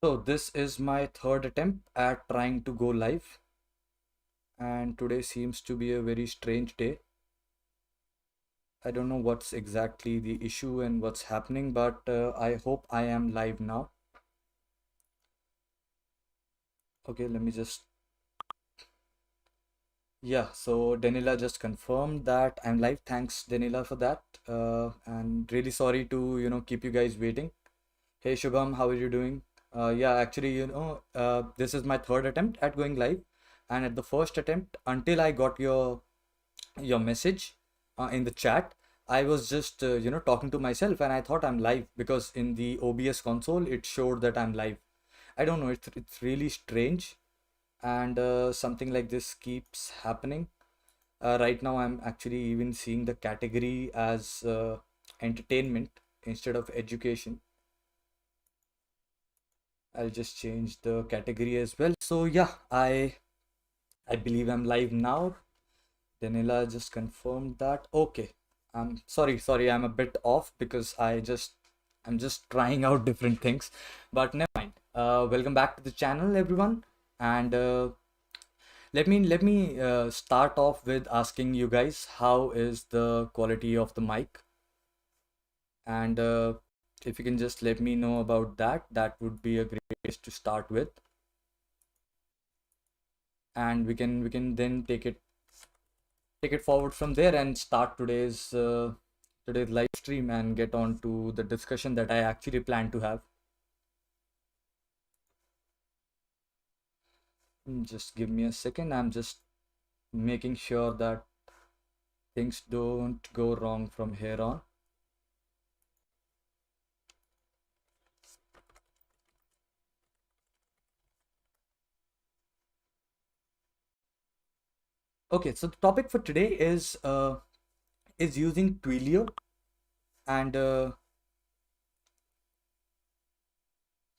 So this is my third attempt at trying to go live, and today seems to be a very strange day. I don't know what's exactly the issue and what's happening, but I hope I am live now. Okay, let me just. Yeah, so Danila just confirmed that I'm live. Thanks, Danila, for that. And really sorry to, keep you guys waiting. Hey Shubham, how are you doing? Yeah, actually, this is my third attempt at going live, and at the first attempt, until I got your message in the chat, I was just talking to myself, and I thought I'm live because in the OBS console it showed that I'm live. I don't know, it's really strange, and something like this keeps happening. Right now, I'm actually even seeing the category as entertainment instead of education. I'll just change the category as well. So yeah, I believe I'm live now. Danila just confirmed that. Okay. I'm sorry, I'm a bit off because I'm just trying out different things. But never mind. Welcome back to the channel, everyone. And let me start off with asking you guys how is the quality of the mic? And if you can just let me know about that, that would be a great place to start with. And we can then take it forward from there and start today's live stream and get on to the discussion that I actually plan to have. Just give me a second. I'm just making sure that things don't go wrong from here on. Okay, so the topic for today is using Twilio, and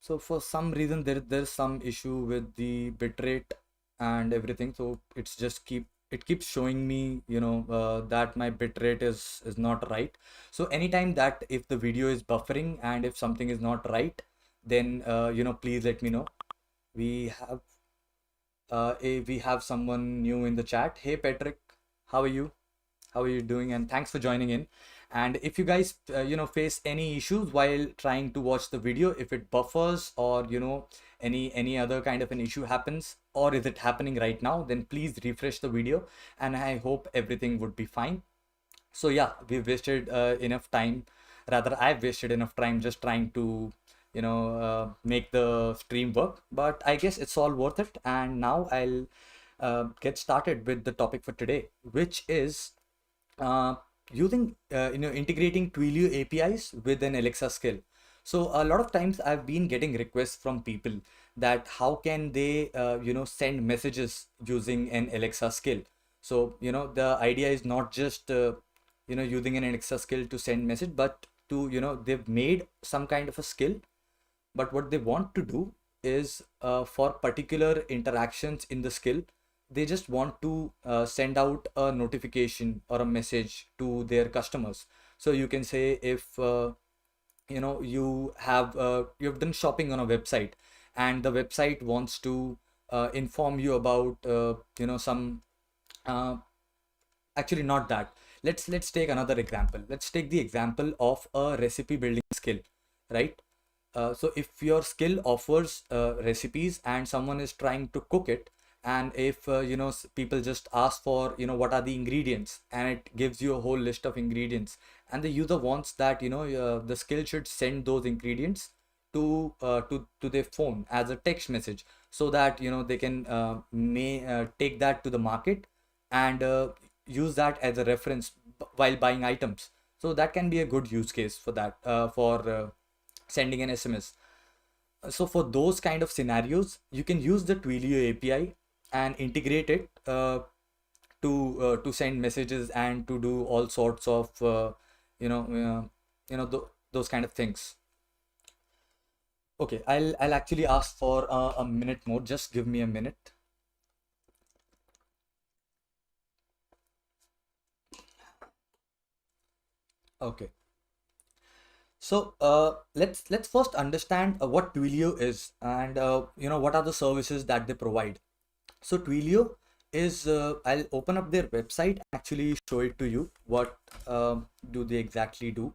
so for some reason there's some issue with the bitrate and everything. So it keeps showing me, that my bitrate is not right. So anytime that if the video is buffering and if something is not right, then please let me know. We have we have someone new in the chat. Hey Patrick, how are you? How are you doing? And thanks for joining in. And if you guys face any issues while trying to watch the video, if it buffers or any other kind of an issue happens, or is it happening right now, then please refresh the video, and I hope everything would be fine. So yeah, we've wasted enough time, rather I've wasted enough time just trying to make the stream work, but I guess it's all worth it. And now I'll get started with the topic for today, which is uh, using integrating Twilio APIs with an Alexa skill. So a lot of times I've been getting requests from people that how can they send messages using an Alexa skill. So the idea is not just using an Alexa skill to send message, but to they've made some kind of a skill, but what they want to do is for particular interactions in the skill, they just want to send out a notification or a message to their customers. So you can say if you have done shopping on a website, and the website wants to inform you about some uh, actually not that. Let's take another example. Let's take the example of a recipe building skill, right? So if your skill offers recipes and someone is trying to cook it, and if people just ask for what are the ingredients, and it gives you a whole list of ingredients, and the user wants that the skill should send those ingredients to their phone as a text message, so that they can may take that to the market and use that as a reference while buying items. So that can be a good use case for that, for sending an SMS. So for those kind of scenarios, you can use the Twilio API and integrate it to send messages and to do all sorts of you know those kind of things. Okay, I'll actually ask for a minute more. Just give me a minute. Okay. So let's first understand what Twilio is, and what are the services that they provide. So Twilio is I'll open up their website, actually show it to you. What do they exactly do?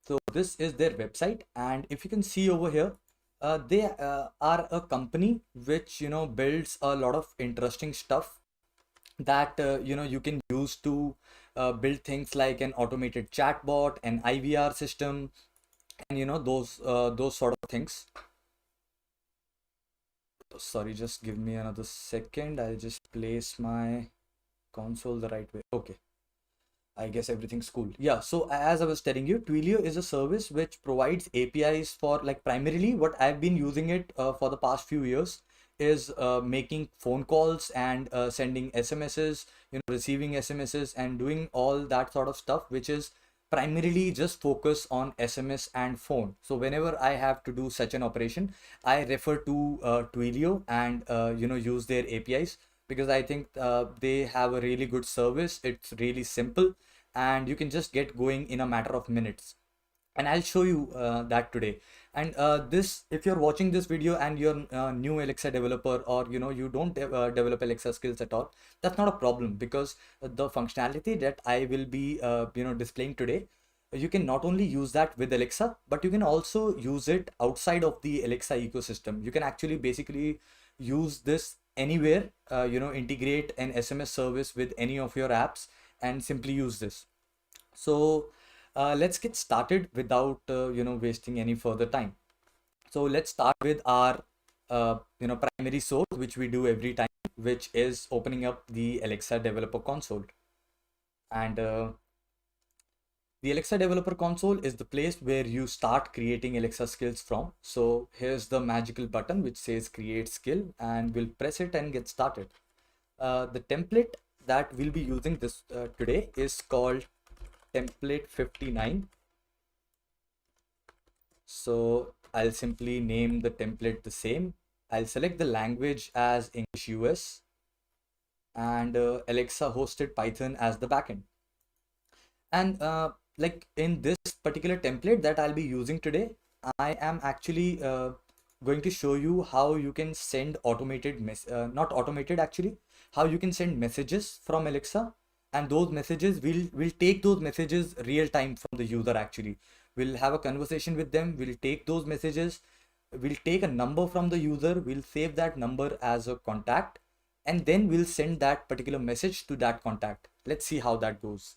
So this is their website, and if you can see over here, they are a company which builds a lot of interesting stuff that you can use to build things like an automated chatbot, an IVR system, and those sort of things. Sorry, just give me another second. I'll just place my console the right way. Okay. I guess everything's cool. Yeah, so as I was telling you, Twilio is a service which provides APIs for, like, primarily what I've been using it for the past few years is making phone calls and sending SMSs, receiving SMSs and doing all that sort of stuff, which is primarily just focus on SMS and phone. So whenever I have to do such an operation, I refer to Twilio and use their APIs, because I think they have a really good service. It's really simple and you can just get going in a matter of minutes, and I'll show you that today. And this, if you're watching this video and you're a new Alexa developer, or you don't develop Alexa skills at all, that's not a problem, because the functionality that I will be displaying today, you can not only use that with Alexa, but you can also use it outside of the Alexa ecosystem. You can actually basically use this anywhere, integrate an SMS service with any of your apps and simply use this. So let's get started without wasting any further time. So let's start with our primary source, which we do every time, which is opening up the Alexa Developer Console. And the Alexa Developer Console is the place where you start creating Alexa skills from. So here's the magical button which says create skill, and we'll press it and get started. The template that we'll be using this today is called template 59. So I'll simply name the template the same. I'll select the language as English US, and Alexa hosted Python as the backend. And like in this particular template that I'll be using today, I am actually going to show you how you can send not automated actually, how you can send messages from Alexa, and those messages will take those messages real time from the user actually. We'll have a conversation with them, we'll take those messages, we'll take a number from the user, we'll save that number as a contact, and then we'll send that particular message to that contact. Let's see how that goes.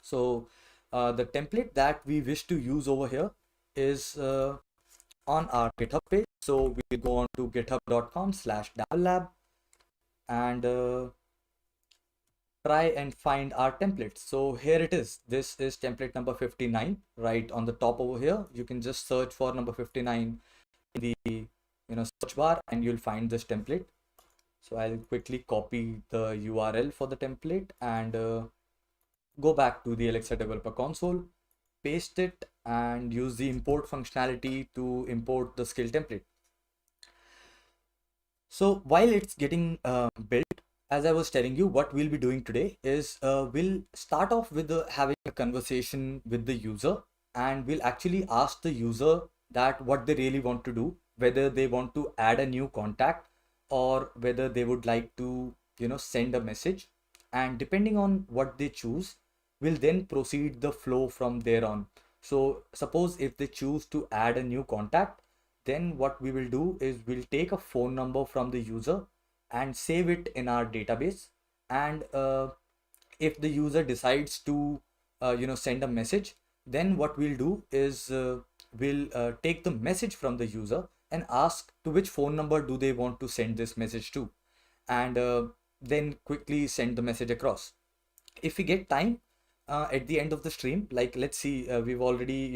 So the template that we wish to use over here is on our GitHub page. So we'll go on to github.com/dabbllab and try and find our template. So here it is. This is template number 59 right on the top over here. You can just search for number 59 in the search bar and you'll find this template. So I'll quickly copy the URL for the template and go back to the Alexa Developer Console, paste it, and use the import functionality to import the skill template. So while it's getting built, as I was telling you, what we'll be doing today is we'll start off with having a conversation with the user, and we'll actually ask the user that what they really want to do, whether they want to add a new contact or whether they would like to send a message. And depending on what they choose, we'll then proceed the flow from there on. So suppose if they choose to add a new contact, then what we will do is we'll take a phone number from the user and save it in our database. And if the user decides to send a message, then what we'll do is we'll take the message from the user and ask to which phone number do they want to send this message to, and then quickly send the message across. If we get time at the end of the stream, like let's see, we've already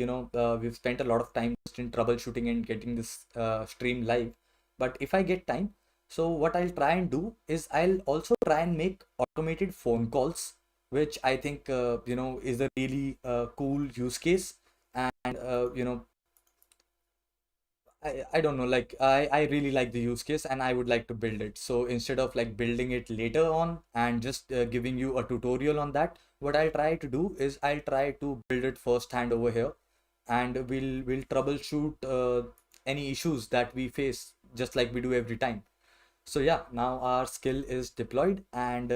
we've spent a lot of time just in troubleshooting and getting this stream live. But if I get time, so what I'll try and do is I'll also try and make automated phone calls, which I think is a really cool use case. And I don't know, like I really like the use case and I would like to build it. So instead of like building it later on and just giving you a tutorial on that, what I'll try to do is I'll try to build it firsthand over here, and we'll troubleshoot any issues that we face just like we do every time. So yeah, now our skill is deployed, and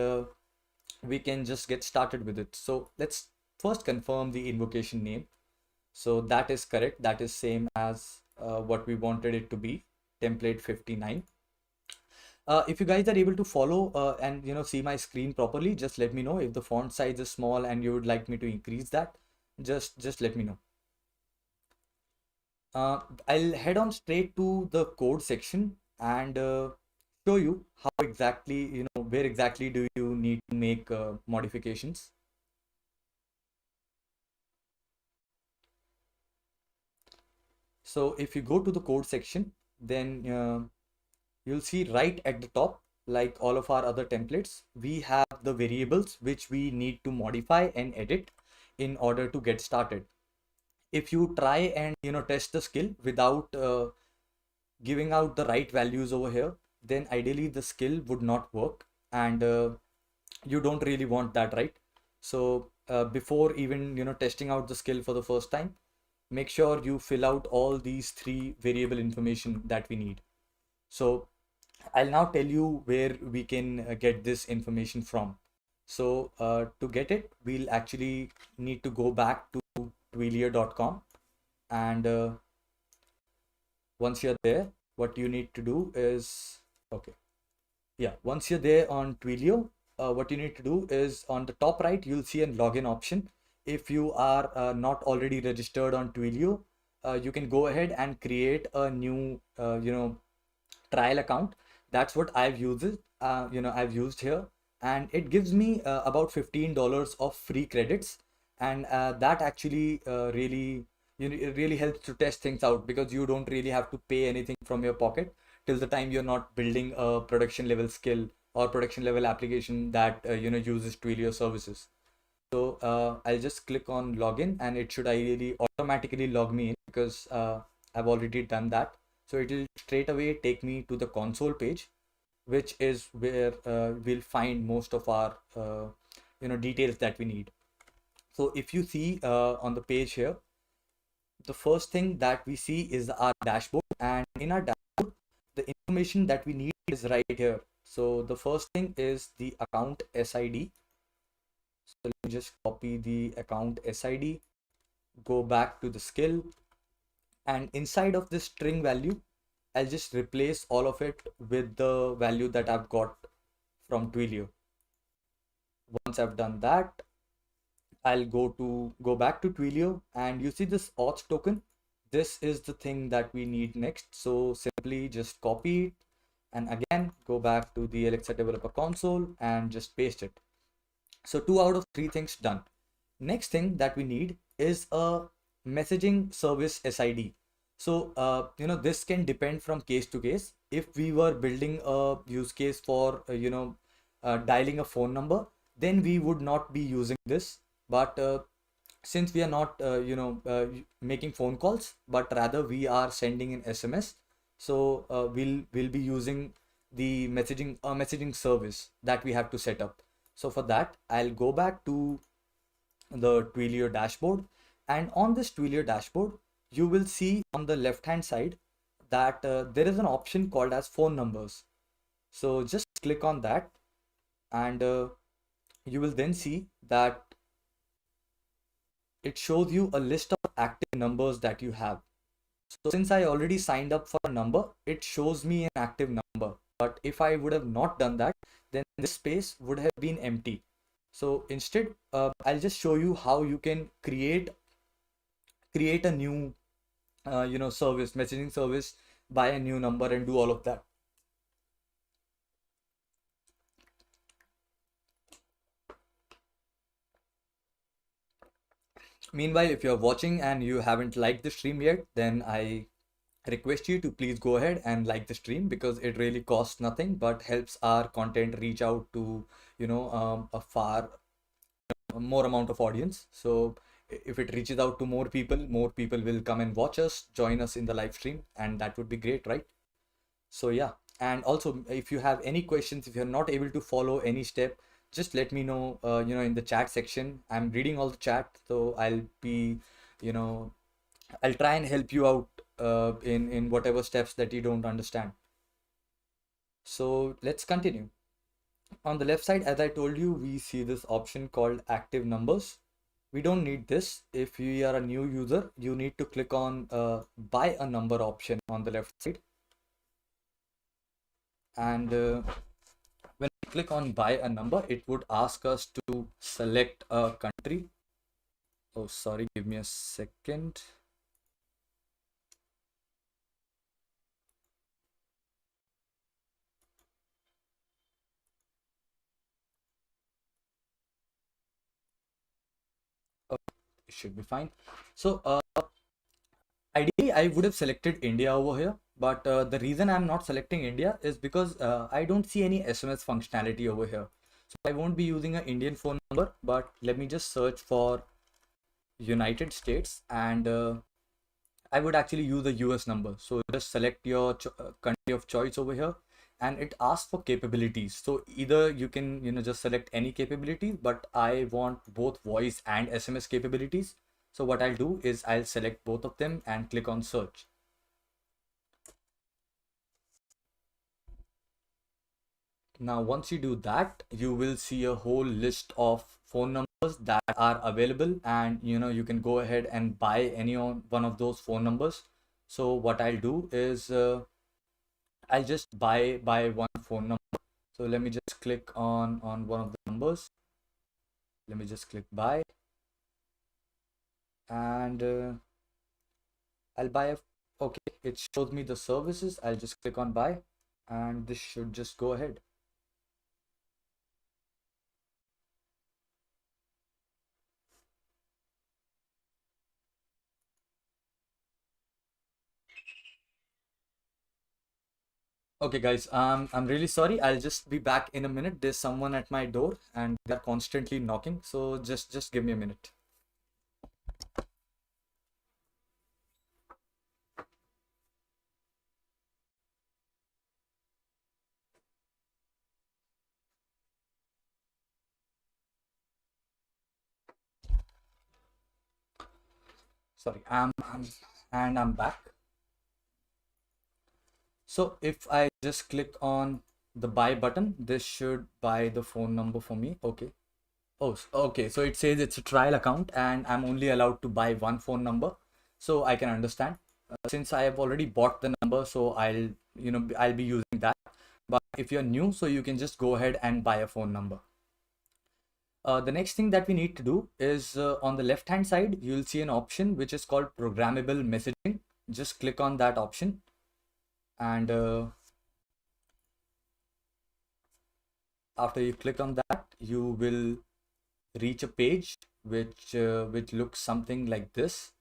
we can just get started with it. So let's first confirm the invocation name. So that is correct. That is same as what we wanted it to be, template 59. If you guys are able to follow and see my screen properly, just let me know. If the font size is small and you would like me to increase that, just let me know. I'll head on straight to the code section and show you how exactly, where exactly do you need to make modifications. So if you go to the code section, then you'll see right at the top, like all of our other templates, we have the variables which we need to modify and edit in order to get started. If you try and test the skill without giving out the right values over here, then ideally the skill would not work, and you don't really want that, right? So before even testing out the skill for the first time, make sure you fill out all these three variable information that we need. So I'll now tell you where we can get this information from. So to get it, we'll actually need to go back to twilio.com, and once you're there, what you need to do is, okay, yeah, once you're there on Twilio, what you need to do is on the top right, you'll see a login option. If you are not already registered on Twilio, you can go ahead and create a new, trial account. That's what I've used here, and it gives me about $15 of free credits, and that actually really, it really helps to test things out, because you don't really have to pay anything from your pocket till the time you're not building a production level skill or production level application that uses Twilio services. So I'll just click on login, and it should ideally automatically log me in, because I've already done that. So it will straight away take me to the console page, which is where we'll find most of our details that we need. So if you see on the page here, the first thing that we see is our dashboard, and in our dashboard, the information that we need is right here. So the first thing is the account SID. So let me just copy the account SID, go back to the skill, and inside of this string value, I'll just replace all of it with the value that I've got from Twilio. Once I've done that, I'll go back to Twilio, and you see this auth token. This is the thing that we need next. So simply just copy it, and again go back to the Alexa developer console and just paste it. So 2 out of 3 things done. Next thing that we need is a messaging service SID. So this can depend from case to case. If we were building a use case for dialing a phone number, then we would not be using this. But since we are not making phone calls, but rather we are sending an SMS, so we'll be using the messaging service that we have to set up. So for that, I'll go back to the Twilio dashboard, and on this Twilio dashboard, you will see on the left hand side that there is an option called as phone numbers. So just click on that, and you will then see that it shows you a list of active numbers that you have. So since I already signed up for a number, it shows me an active number. But if I would have not done that, then this space would have been empty. So instead, I'll just show you how you can create a new service, messaging service, by a new number and do all of that. Meanwhile, if you're watching and you haven't liked the stream yet, then I request you to please go ahead and like the stream, because it really costs nothing but helps our content reach out to a far more amount of audience. So if it reaches out to more people will come and watch us, join us in the live stream, and that would be great, right? So yeah, and also if you have any questions, if you're not able to follow any step, just let me know, in the chat section. I'm reading all the chat, so I'll be, you know, I'll try and help you out in whatever steps that you don't understand. So let's continue. On the left side, as I told you, we see this option called active numbers. We don't need this. If you are a new user, you need to click on buy a number option on the left side. And when we click on buy a number, it would ask us to select a country. Oh, sorry, give me a second. Oh, it should be fine. So ideally, I would have selected India over here, but the reason I'm not selecting India is because I don't see any SMS functionality over here. So I won't be using an Indian phone number, but let me just search for United States, and I would actually use a US number. So just select your country of choice over here, and it asks for capabilities. So either you can, just select any capabilities, but I want both voice and SMS capabilities. So what I'll do is I'll select both of them and click on search. Now, once you do that, you will see a whole list of phone numbers that are available, and you can go ahead and buy any one of those phone numbers. So what I'll do is I'll just buy one phone number. So let me just click on one of the numbers. Let me just click buy, and I'll buy a. Okay, it shows me the services. I'll just click on buy, and this should just go ahead. Okay, guys, I'm really sorry. I'll just be back in a minute. There's someone at my door and they're constantly knocking. So just give me a minute. Sorry, I'm back. So if I just click on the buy button, this should buy the phone number for me. Okay. Oh, okay. So it says it's a trial account and I'm only allowed to buy one phone number. So I can understand. Since I have already bought the number, so I'll be using that. But if you're new, so you can just go ahead and buy a phone number. The next thing that we need to do is on the left hand side, you'll see an option which is called programmable messaging. Just click on that option, and after you click on that, you will reach a page which looks something like this.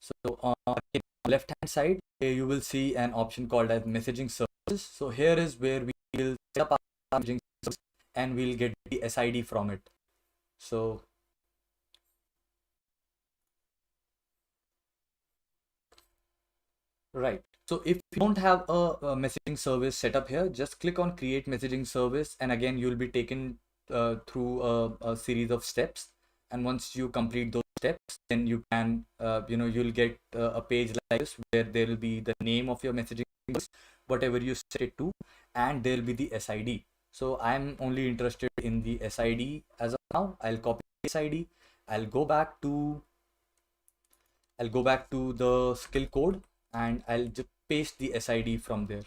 So on the left hand side, you will see an option called as messaging services. So here is where we will set up our messaging service and we'll get the SID from it. So right. So if you don't have a messaging service set up here, just click on create messaging service, and again you'll be taken through a series of steps. And once you complete those steps, then you can you'll get a page like this where there will be the name of your messaging service, whatever you set it to, and there will be the SID. So I'm only interested in the SID as of now. I'll copy the SID. I'll go back to the skill code and I'll just paste the SID from there.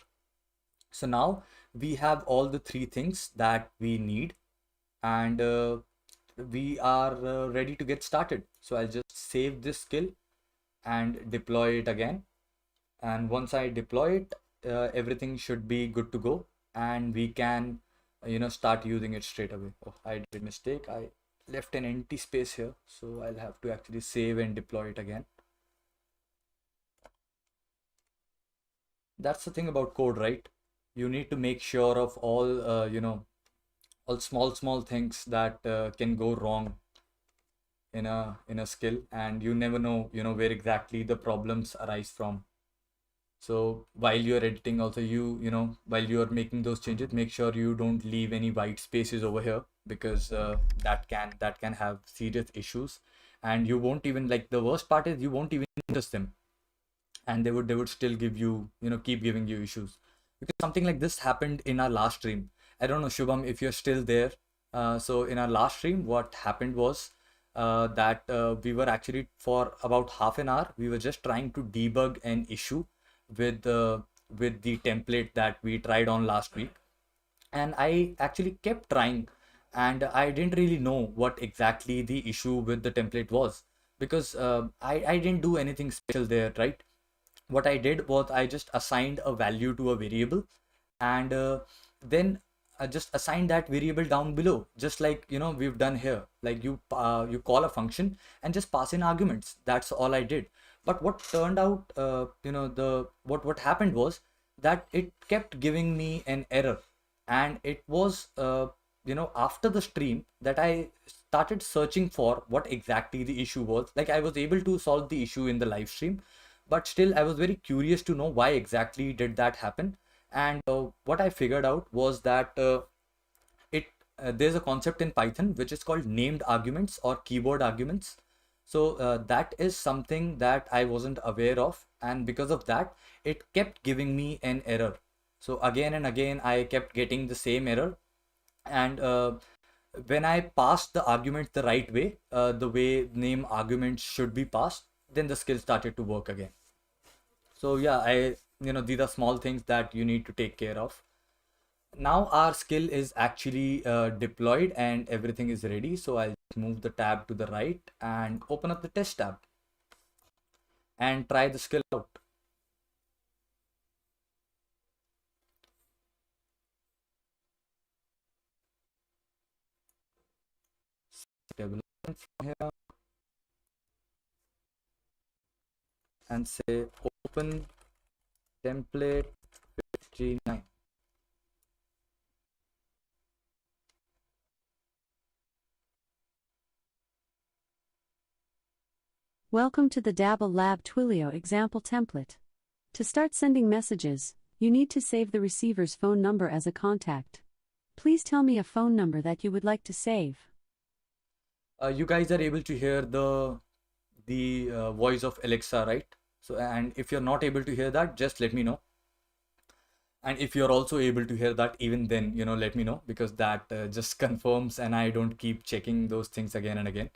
So now we have all the three things that we need, and we are ready to get started. So I'll just save this skill and deploy it again. And once I deploy it, everything should be good to go and we can start using it straight away. Oh, I did a mistake. I left an empty space here, so I'll have to actually save and deploy it again. That's the thing about code, right? You need to make sure of all all small things that can go wrong in a skill, and you never know, where exactly the problems arise from. So while you're editing also, while you're making those changes, make sure you don't leave any white spaces over here, because that can have serious issues. And you won't even, like, the worst part is you won't even notice them, and they would still give you, keep giving you issues. Because something like this happened in our last stream. I don't know, Shubham, if you're still there. So in our last stream, what happened was that we were actually, for about half an hour, we were just trying to debug an issue with the template that we tried on last week. And I actually kept trying, and I didn't really know what exactly the issue with the template was, because I didn't do anything special there, right? What I did was I just assigned a value to a variable, and then I just assigned that variable down below, just like we've done here. Like you call a function and just pass in arguments. That's all I did. But what turned out, the what happened was that it kept giving me an error, and it was after the stream that I started searching for what exactly the issue was. Like, I was able to solve the issue in the live stream, but still I was very curious to know why exactly did that happen. And what I figured out was that it there's a concept in Python which is called named arguments or keyword arguments. So that is something that I wasn't aware of, and because of that it kept giving me an error. So again and again I kept getting the same error. And when I passed the argument the right way, the way name arguments should be passed, then the skill started to work again. So yeah, these are small things that you need to take care of. Now our skill is actually deployed and everything is ready. So I'll move the tab to the right and open up the test tab and try the skill out. Development from here and say open template 59. Welcome to the Dabble Lab Twilio example template. To start sending messages, you need to save the receiver's phone number as a contact. Please tell me a phone number that you would like to save. You guys are able to hear the voice of Alexa, right? So, and if you're not able to hear that, just let me know. And if you're also able to hear that, even then, let me know, because that just confirms, and I don't keep checking those things again and again.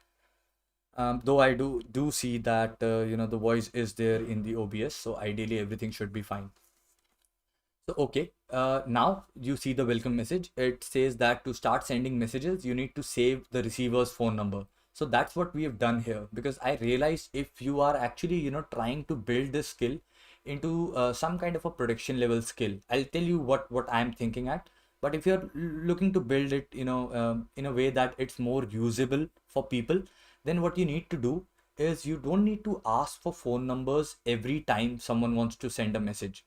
Though I do see that the voice is there in the OBS, so ideally everything should be fine. So okay, now you see the welcome message. It says that to start sending messages, you need to save the receiver's phone number. So that's what we have done here, because I realized if you are actually trying to build this skill into some kind of a production level skill, I'll tell you what I'm thinking at. But if you're looking to build it, in a way that it's more usable for people, then what you need to do is you don't need to ask for phone numbers every time someone wants to send a message.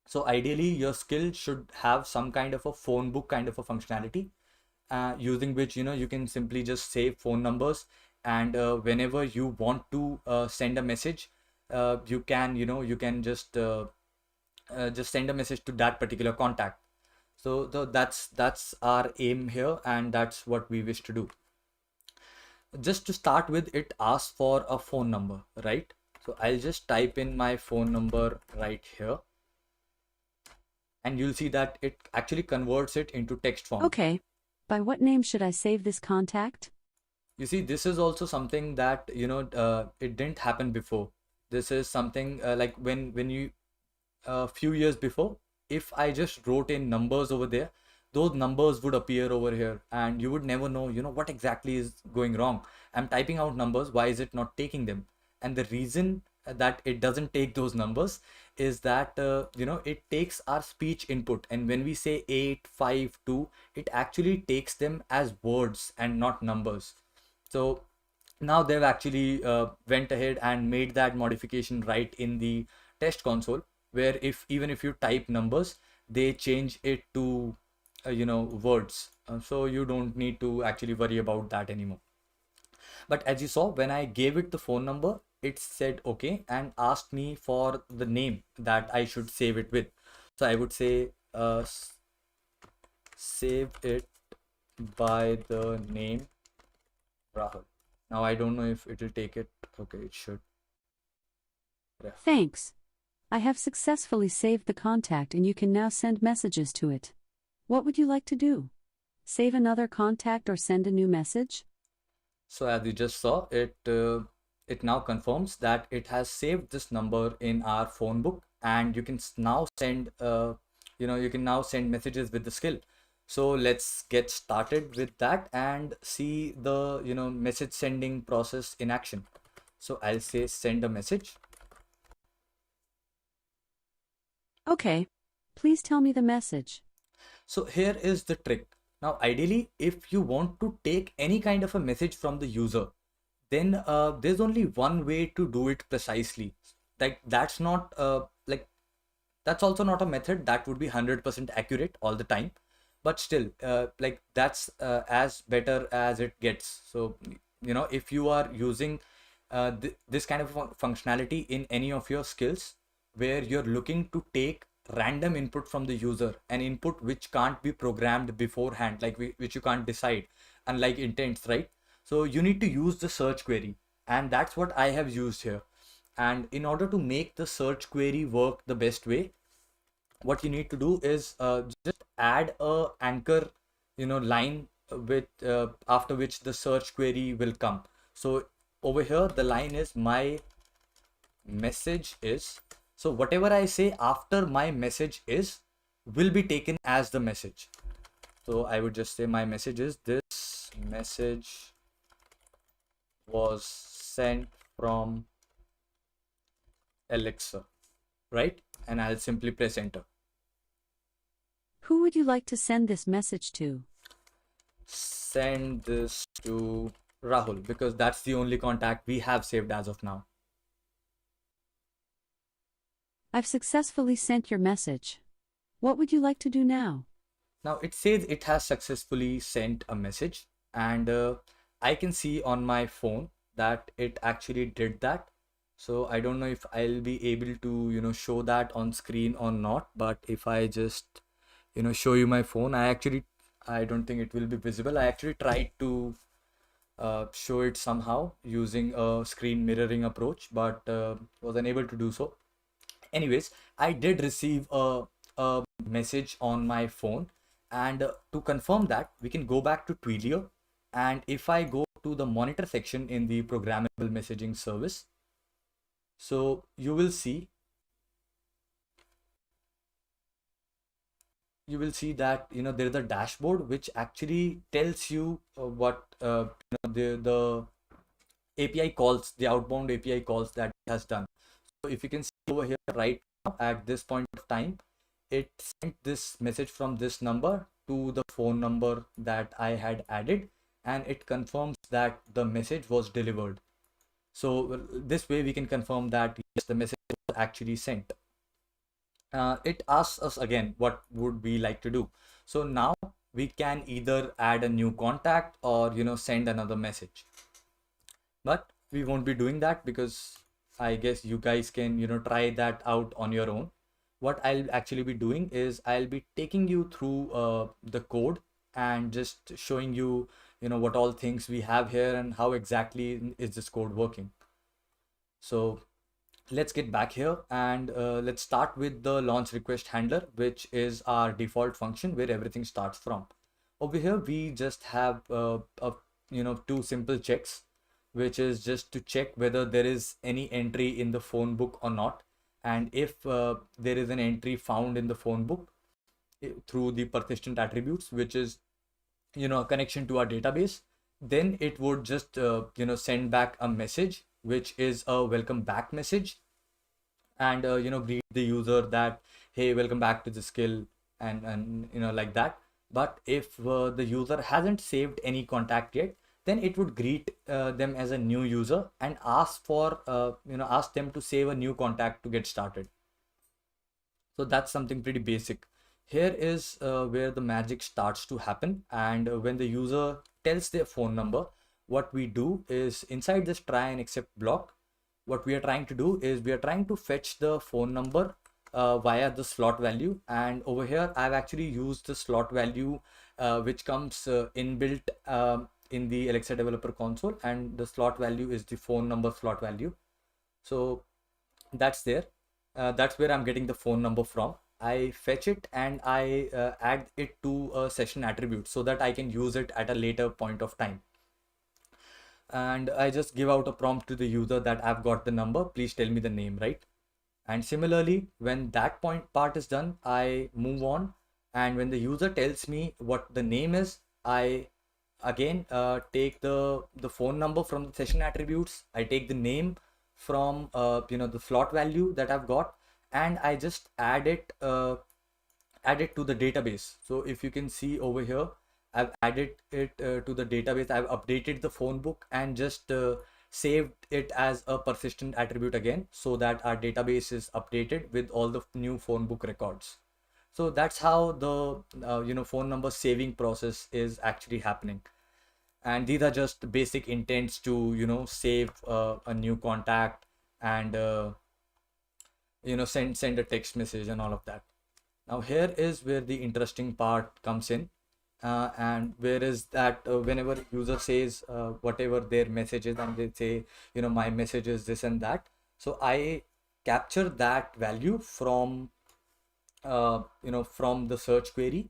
So ideally, your skill should have some kind of a phone book kind of a functionality, using which you can simply just save phone numbers, and whenever you want to send a message, you can just send a message to that particular contact. So that's our aim here, and that's what we wish to do. Just to start with, it asks for a phone number, right? So I'll just type in my phone number right here, and you'll see that it actually converts it into text form. Okay. By what name should I save this contact? You see, this is also something that it didn't happen before. This is something like when you a few years before, if I just wrote in numbers over there, those numbers would appear over here, and you would never know what exactly is going wrong. I'm typing out numbers, why is it not taking them? And the reason that it doesn't take those numbers is that it takes our speech input, and when we say 852, it actually takes them as words and not numbers. So now they've actually went ahead and made that modification right in the test console, where even if you type numbers, they change it to words. So you don't need to actually worry about that anymore. But as you saw, when I gave it the phone number, it said okay and asked me for the name that I should save it with. So I would say save it by the name Rahul. Now I don't know if it will take it. Okay, it should. Yeah. Thanks. I have successfully saved the contact and you can now send messages to it. What would you like to do? Save another contact or send a new message? So as you just saw, it now confirms that it has saved this number in our phone book, and you can now send you can now send messages with the skill. So let's get started with that and see the message sending process in action. So I'll say send a message. Okay. Please tell me the message. So here is the trick. Now, ideally, if you want to take any kind of a message from the user, then there's only one way to do it precisely. Like that's not that's also not a method that would be 100% accurate all the time, but still like that's as better as it gets. So if you are using this kind of functionality in any of your skills where you're looking to take random input from the user, an input which can't be programmed beforehand, like which you can't decide, unlike intents, right? So you need to use the search query, and that's what I have used here. And in order to make the search query work the best way, what you need to do is just add a anchor line with after which the search query will come. So over here the line is my message is, so whatever I say after my message is will be taken as the message. So I would just say my message is, this message was sent from Alexa, right? And I'll simply press enter. Who would you like to send this message to? Send this to Rahul, because that's the only contact we have saved as of now. I've successfully sent your message. What would you like to do now? Now it says it has successfully sent a message, and I can see on my phone that it actually did that. So I don't know if I'll be able to show that on screen or not, but if I just show you my phone, I don't think it will be visible. I actually tried to show it somehow using a screen mirroring approach, but was unable to do so. Anyways, I did receive a message on my phone, and to confirm that, we can go back to Twilio, and if I go to the monitor section in the programmable messaging service, so you will see that there's a dashboard which actually tells you what the API calls, the outbound API calls that it has done. So if you can see over here right now at this point of time, it sent this message from this number to the phone number that I had added, and it confirms that the message was delivered. So this way we can confirm that yes, the message was actually sent. It asks us again what would we like to do. So now we can either add a new contact or send another message, but we won't be doing that because I guess you guys can try that out on your own. What I'll actually be doing is I'll be taking you through the code and just showing you what all things we have here and how exactly is this code working. So let's get back here, and let's start with the launch request handler, which is our default function where everything starts from. Over here we just have two simple checks, which is just to check whether there is any entry in the phone book or not, and if there is an entry found in the phone book through the persistent attributes, which is a connection to our database, then it would just send back a message which is a welcome back message, and greet the user that hey, welcome back to the skill, and like that. But if the user hasn't saved any contact yet, then it would greet them as a new user and ask for ask them to save a new contact to get started. So that's something pretty basic. Here is where the magic starts to happen, and when the user tells their phone number, what we do is inside this try and accept block, what we are trying to do is we are trying to fetch the phone number via the slot value. And over here, I've actually used the slot value which comes inbuilt in the Alexa developer console, and the slot value is the phone number slot value. So that's there. That's where I'm getting the phone number from. I fetch it and I add it to a session attribute so that I can use it at a later point of time. And I just give out a prompt to the user that I've got the number, please tell me the name, right? And similarly, when that part is done, I move on. And when the user tells me what the name is, I again take the phone number from the session attributes. I take the name from the slot value that I've got, and I just add it to the database. So if you can see over here, I've added it to the database. I've updated the phone book and just saved it as a persistent attribute again, so that our database is updated with all the new phone book records. So that's how the phone number saving process is actually happening. And these are just basic intents to save a new contact and send a text message and all of that. Now here is where the interesting part comes in, and where is that whenever user says whatever their message is, and they say my message is this and that, so I capture that value from from the search query,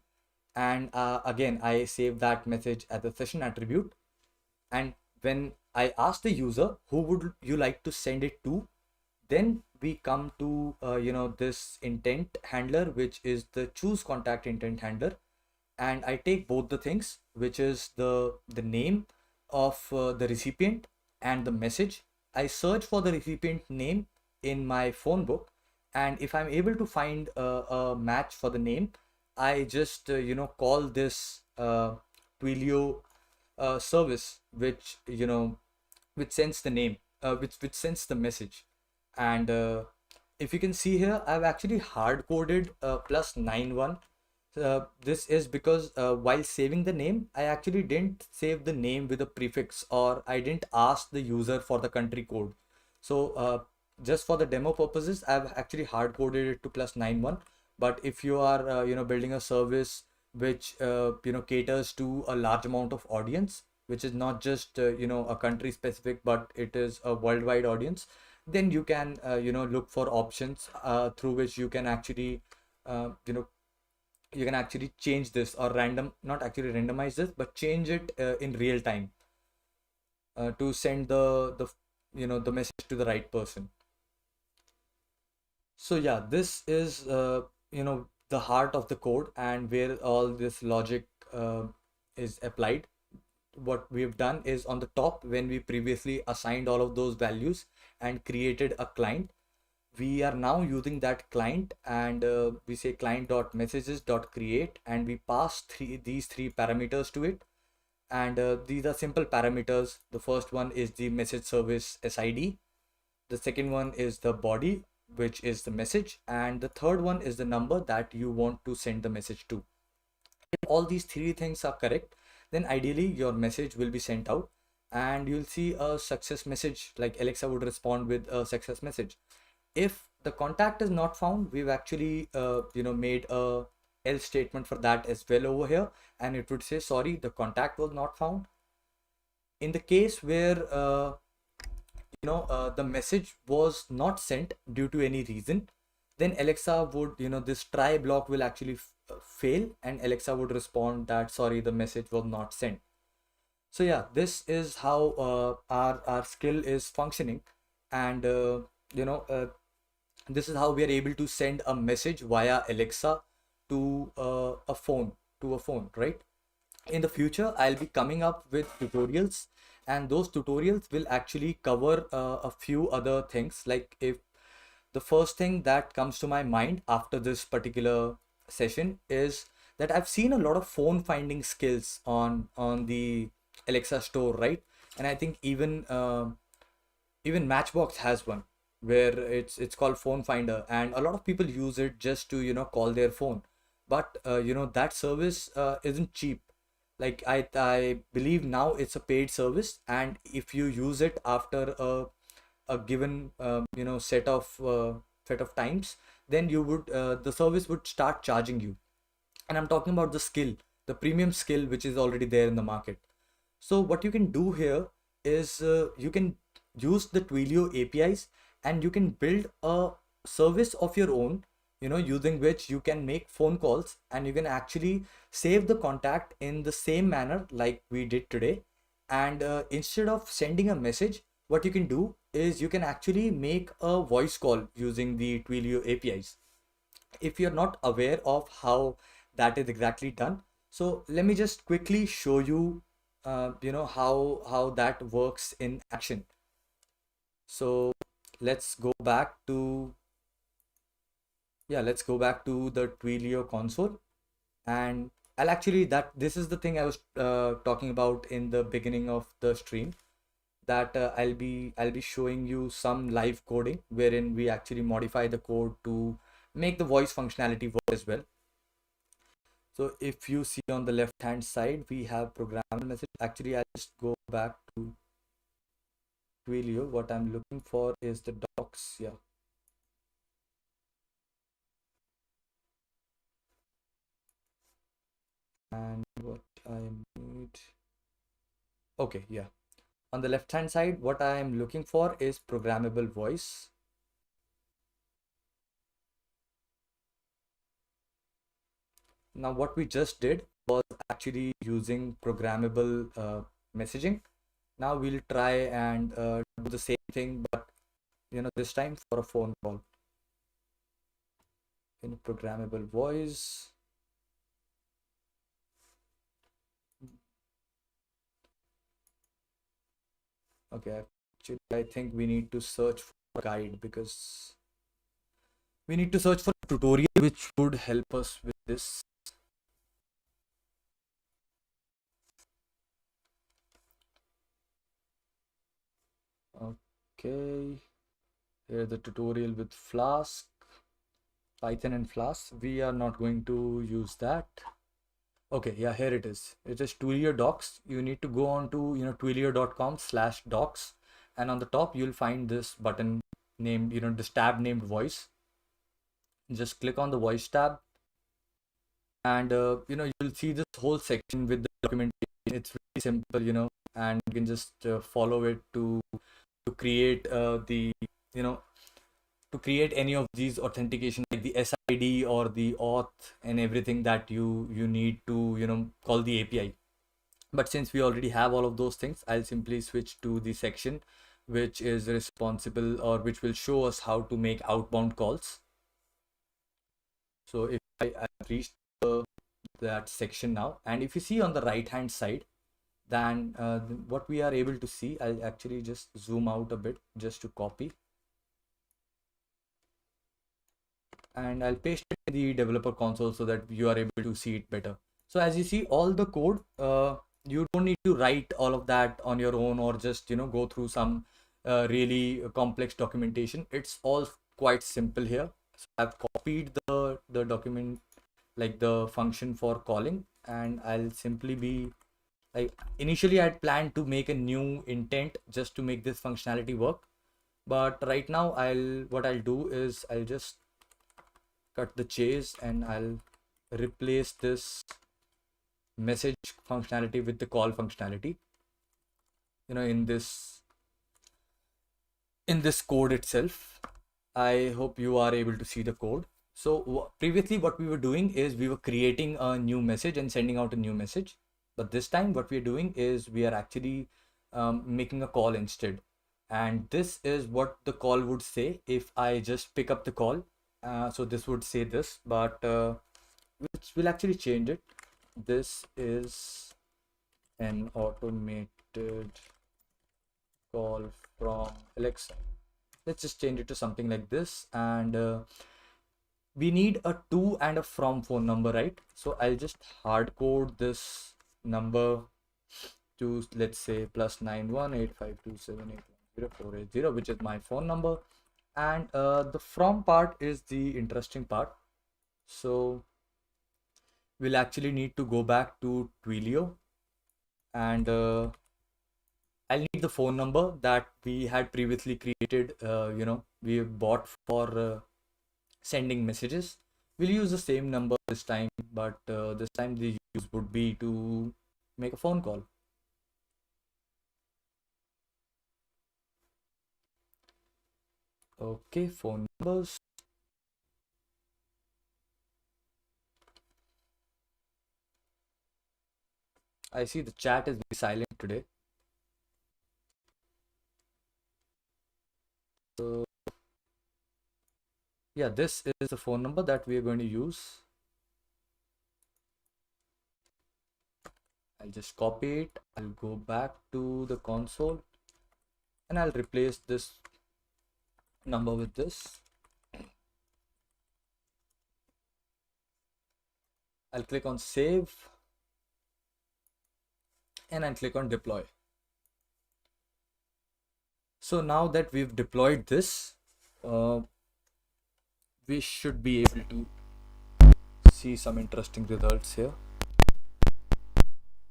and again I save that message as a session attribute. And when I ask the user who would you like to send it to, then we come to this intent handler, which is the choose contact intent handler. And I take both the things, which is the name of the recipient and the message. I search for the recipient name in my phone book, and if I'm able to find a match for the name, I just call this Twilio service, which sends the name, which sends the message. And if you can see here, I've actually hard coded +91. This is because while saving the name, I actually didn't save the name with a prefix, or I didn't ask the user for the country code. So just for the demo purposes, I've actually hard coded it to +91. But if you are building a service which caters to a large amount of audience, which is not just a country specific, but it is a worldwide audience, then you can look for options through which you can actually change this, or not actually randomize this, but change it in real time to send the message to the right person. So yeah, this is the heart of the code, and where all this logic is applied. What we've done is, on the top, when we previously assigned all of those values and created a client, we are now using that client, and we say client.messages.create, and we pass these three parameters to it. And these are simple parameters. The first one is the message service SID. The second one is the body, which is the message. And the third one is the number that you want to send the message to. If all these three things are correct, then ideally your message will be sent out, and you'll see a success message, like Alexa would respond with a success message. If the contact is not found, we've actually made a else statement for that as well over here, and it would say, sorry, the contact was not found. In the case where the message was not sent due to any reason, then Alexa would, this try block will actually fail, and Alexa would respond that, sorry, the message was not sent. So yeah, this is how our skill is functioning. And this is how we are able to send a message via Alexa to a phone, right? In the future, I'll be coming up with tutorials, and those tutorials will actually cover a few other things. Like, if the first thing that comes to my mind after this particular session is that I've seen a lot of phone finding skills on the Alexa store, right? And I think even Matchbox has one where it's called Phone Finder, and a lot of people use it just to call their phone. But that service isn't cheap. like I believe now it's a paid service, and if you use it after a given set of times, then you would the service would start charging you. And I'm talking about the skill, the premium skill, which is already there in the market. So what you can do here is you can use the Twilio APIs, and you can build a service of your own, using which you can make phone calls, and you can actually save the contact in the same manner like we did today. And instead of sending a message, what you can do is you can actually make a voice call using the Twilio APIs. If you're not aware of how that is exactly done, so let me just quickly show you how that works in action. So let's go back to let's go back to the Twilio console. And I'll actually that this is the thing I was talking about in the beginning of the stream, that I'll be showing you some live coding wherein we actually modify the code to make the voice functionality work as well. So if you see on the left hand side, we have programmer message. Actually, I'll just go back to Twilio. What I'm looking for is the docs. Yeah. And what I need. Okay, yeah. On the left hand side, what I am looking for is programmable voice. Now, what we just did was actually using programmable messaging. Now we'll try and do the same thing, but this time for a phone call. In programmable voice. Okay, actually, I think we need to search for a guide, because we need to search for a tutorial which would help us with this. Okay, here's the tutorial with Flask, Python and Flask. We are not going to use that. Okay, yeah, here it is. It is Twilio docs. You need to go on to twilio.com/docs, and on the top you'll find this button named this tab named voice. Just click on the voice tab, and you'll see this whole section with the documentation. It's really simple, and you can just follow it to create the you know to create any of these authentication, like the SID or the auth and everything that you need to call the API. But since we already have all of those things, I'll simply switch to the section which is responsible, or which will show us how to make outbound calls. So if I've reached that section now, and if you see on the right hand side, then what we are able to see, I'll actually just zoom out a bit just to copy, and I'll paste it in the developer console so that you are able to see it better. So as you see, all the code, you don't need to write all of that on your own, or just go through some really complex documentation. It's all quite simple here. So I've copied the document, like the function for calling, and I'll simply be like, initially I had planned to make a new intent just to make this functionality work, but right now what I'll do is I'll just cut the chase, and I'll replace this message functionality with the call functionality, in this code itself. I hope you are able to see the code. So previously what we were doing is we were creating a new message and sending out a new message. But this time what we are doing is we are actually making a call instead. And this is what the call would say if I just pick up the call. So this would say this, but we'll actually change it. This is an automated call from Alexa. Let's just change it to something like this, and we need a to and a from phone number, right? So I'll just hard code this number to, let's say, +918527810480, which is my phone number. And the from part is the interesting part. So we'll actually need to go back to Twilio, and I'll need the phone number that we had previously created, we bought for sending messages. We'll use the same number this time, but this time the use would be to make a phone call. Okay, phone numbers. I see the chat is very silent today. So yeah, this is the phone number that we are going to use. I'll just copy it. I'll go back to the console and I'll replace this number with this. I'll click on save and I'll click on deploy. So now that we've deployed this, we should be able to see some interesting results here.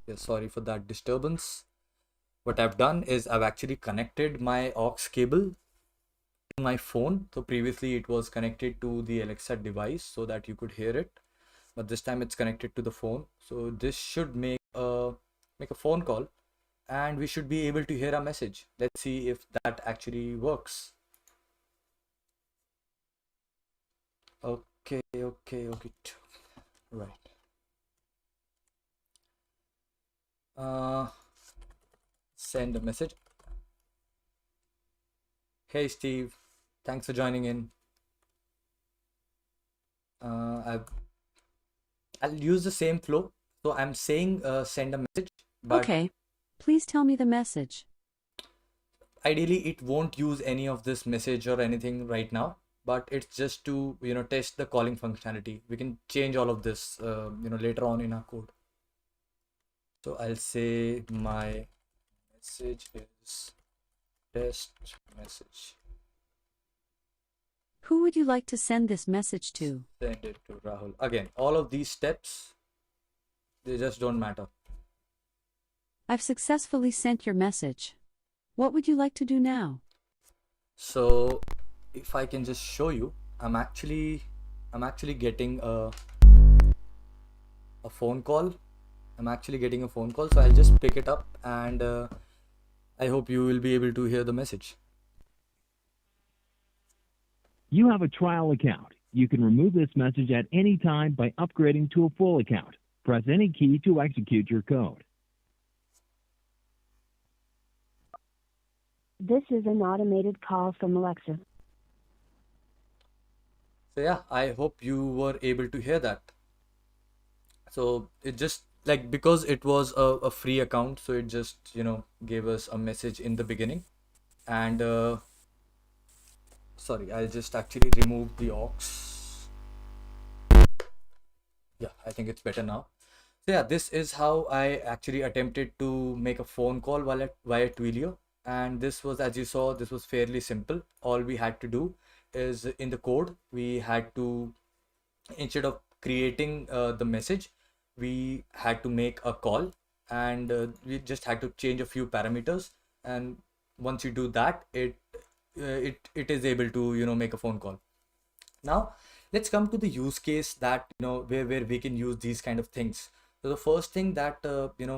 Yeah, sorry for that disturbance. What I've done is I've actually connected my aux cable to my phone. So previously it was connected to the Alexa device so that you could hear it, but this time it's connected to the phone. So this should make a phone call and we should be able to hear a message. Let's see if that actually works. Okay. Right. Send a message. Hey Steve, thanks for joining in. I'll use the same flow. So I'm saying send a message, but Okay. Please tell me the message. ideally it won't use any of this message or anything right now, but it's just to test the calling functionality. We can change all of this later on in our code. So I'll say my message is test message. Who would you like to send this message to? Send it to Rahul. Again, all of these steps, they just don't matter. I've successfully sent your message. What would you like to do now? So if I can just show you, I'm actually getting a phone call. I'm actually getting a phone call, so I'll just pick it up and I hope you will be able to hear the message. You have a trial account. You can remove this message at any time by upgrading to a full account. Press any key to execute your code. This is an automated call from Alexa. So yeah, I hope you were able to hear that. So it just like, because it was a free account, so it just gave us a message in the beginning. And sorry, I'll just actually remove the aux. Yeah, I think it's better now. So yeah, this is how I actually attempted to make a phone call via Twilio. And this was, as you saw, this was fairly simple. All we had to do is, in the code, we had to, instead of creating the message, we had to make a call, and we just had to change a few parameters. And once you do that, it is able to make a phone call. Now let's come to the use case that where we can use these kind of things. So the first thing that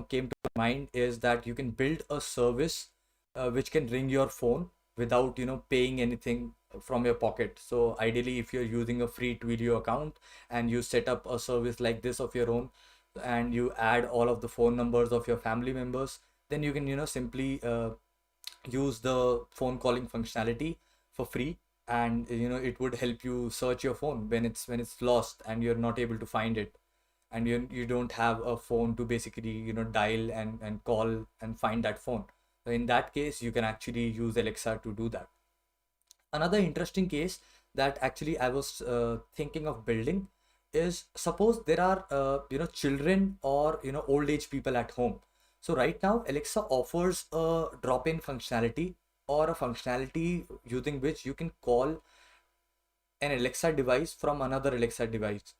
came to my mind is that you can build a service which can ring your phone without paying anything from your pocket. So ideally, if you're using a free Twilio account and you set up a service like this of your own, and you add all of the phone numbers of your family members, then you can simply use the phone calling functionality for free. And it would help you search your phone when it's lost and you're not able to find it, and you don't have a phone to basically dial and call and find that phone. So in that case, you can actually use Alexa to do that. Another interesting case that actually I was thinking of building is, suppose there are children or old age people at home. So right now Alexa offers a drop-in functionality, or a functionality using which you can call an Alexa device from another Alexa device.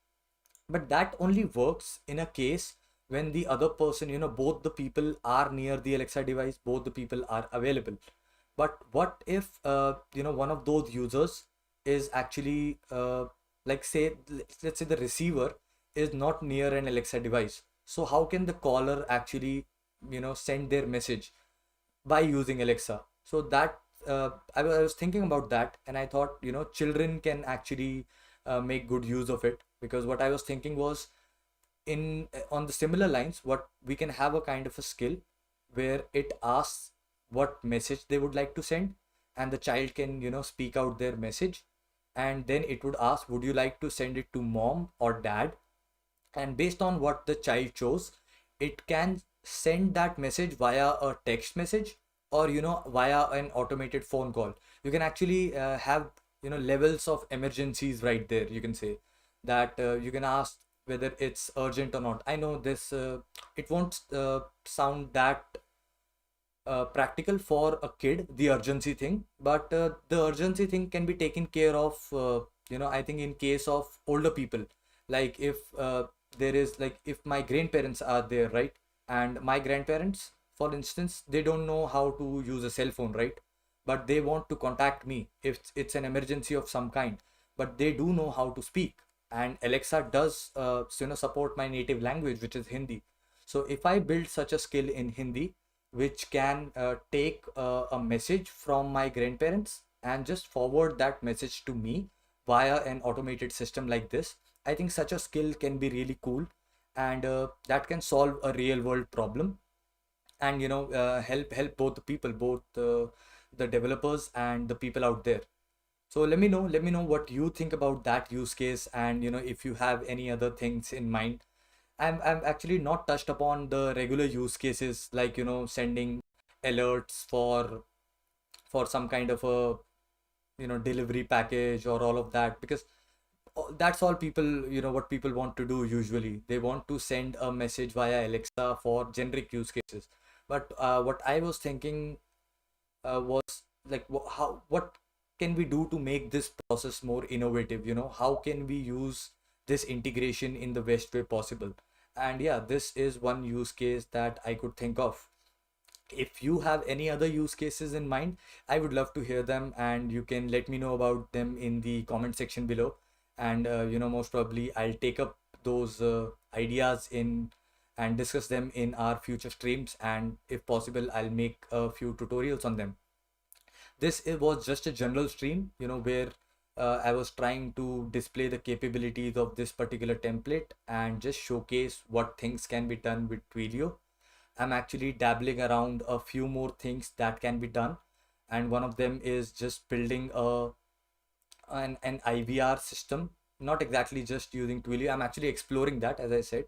But that only works in a case when the other person, both the people are near the Alexa device, both the people are available. But what if, one of those users is actually, like say, let's say the receiver is not near an Alexa device. So how can the caller actually, send their message by using Alexa? So that I was thinking about that, and I thought, children can actually make good use of it, because what I was thinking was, in on the similar lines, what we can have a kind of a skill where it asks what message they would like to send, and the child can, speak out their message, and then it would ask, would you like to send it to mom or dad? And based on what the child chose, it can send that message via a text message, or via an automated phone call. You can actually have, levels of emergencies right there. You can say that, you can ask whether it's urgent or not. I know this, it won't sound that practical for a kid, the urgency thing, but the urgency thing can be taken care of, I think, in case of older people. Like if there is, like, if my grandparents are there, right? And my grandparents, for instance, they don't know how to use a cell phone, right? But they want to contact me if it's an emergency of some kind, but they do know how to speak. And Alexa does, support my native language, which is Hindi. So if I build such a skill in Hindi, which can take a message from my grandparents and just forward that message to me via an automated system like this, I think such a skill can be really cool, and that can solve a real world problem, and help both the people, both the developers and the people out there. So let me know what you think about that use case, and if you have any other things in mind. I'm actually not touched upon the regular use cases, like sending alerts for some kind of a delivery package or all of that, because that's all people, what people want to do usually. They want to send a message via Alexa for generic use cases. But what I was thinking was, like, what can we do to make this process more innovative? How can we use this integration in the best way possible? And yeah, this is one use case that I could think of. If you have any other use cases in mind, I would love to hear them, and you can let me know about them in the comment section below. And most probably I'll take up those ideas in and discuss them in our future streams, and if possible I'll make a few tutorials on them. This was just a general stream, where I was trying to display the capabilities of this particular template and just showcase what things can be done with Twilio. I'm actually dabbling around a few more things that can be done, and one of them is just building an IVR system. Not exactly just using Twilio. I'm actually exploring that, as I said.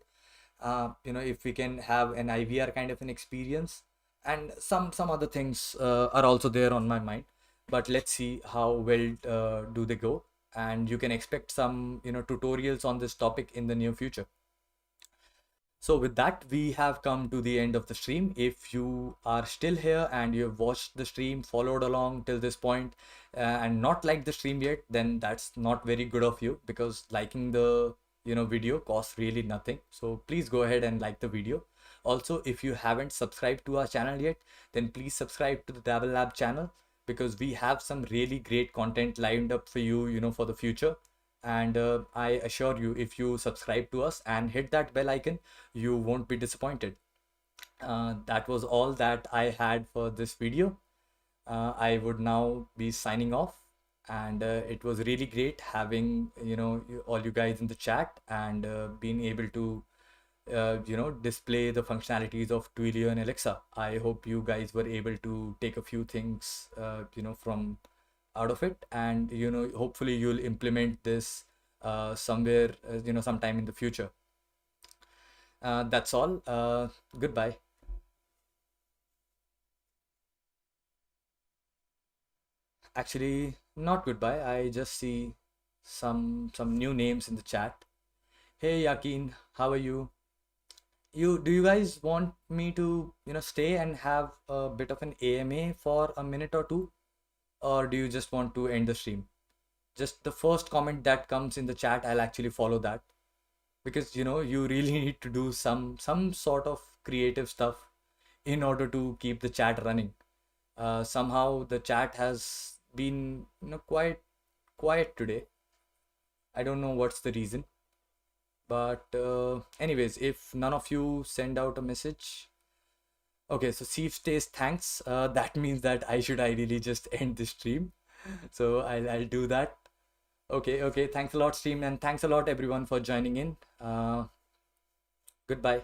If we can have an IVR kind of an experience, and some other things are also there on my mind. But let's see how well do they go, and you can expect some tutorials on this topic in the near future. So with that, we have come to the end of the stream. If you are still here and you have watched the stream, followed along till this point, and not liked the stream yet, then that's not very good of you, because liking the video costs really nothing. So please go ahead and like the video. Also, if you haven't subscribed to our channel yet, then please subscribe to the Dabble Lab channel, because we have some really great content lined up for you, for the future. And I assure you, if you subscribe to us and hit that bell icon, you won't be disappointed. That was all that I had for this video. I would now be signing off, and it was really great having all you guys in the chat, and being able to display the functionalities of Twilio and Alexa. I hope you guys were able to take a few things from out of it, and hopefully you'll implement this somewhere, sometime in the future. That's all. Goodbye. Actually, not goodbye. I just see some new names in the chat. Hey Yakin, how are you? Do you guys want me to stay and have a bit of an AMA for a minute or two, or do you just want to end the stream? Just the first comment that comes in the chat, I'll actually follow that. because you really need to do some sort of creative stuff in order to keep the chat running. Somehow the chat has been quite quiet today. I don't know what's the reason, but anyways, if none of you send out a message. Okay, so Steve stays thanks. That means that I should ideally just end the stream. So I'll do that. Okay. Thanks a lot, stream, and thanks a lot everyone for joining in. Goodbye.